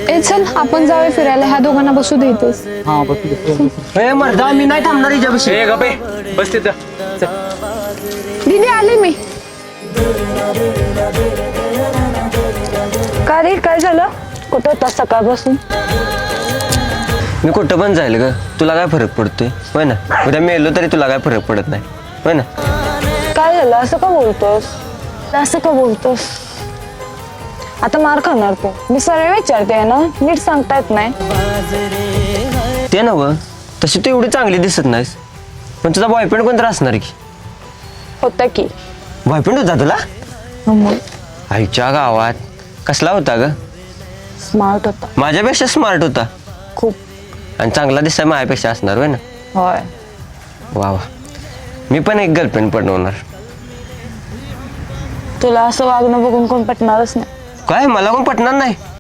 ए चल आपण जाऊया फिरायला, ह्या दोघांना बसू दे इथेच. हा बस ए मर्दा मी नाही थांबणार हिच्यापाशी. ए गपे बस तिथं. दीदी आले मी. का रे काय झालं? कुठं होता सकाळपासून? मी कुठं पण जाईल ग, तुला काय फरक पडतोय होय ना. उद्या मेलो तरी तुला काय फरक पडत नाही होय ना. काय झालं? असं का बोलतोस? असं का बोलतोस? आता मार खाणार तू. मी सरळ विचारते ना, नीट सांगता येत नाही. ते नव तशी तू एवढी चांगली दिसत नाहीस, पण तुझा बॉयफ्रेंड कोणतरी असणार की. होता की. बॉयफ्रेंड होता तुला? मग आईच्या गावात. कसला होता ग? स्मार्ट होता माझ्यापेक्षा स्मार्ट होता खूप. आणि चांगला दिसाय माझ्यापेक्षा असणार होय ना. होय. वा वा, मी पण एक गर्लफ्रेंड बनवणार. तुला असं वागणं बघून कोण पटणारच नाही. काय मला कोण पटणार नाही.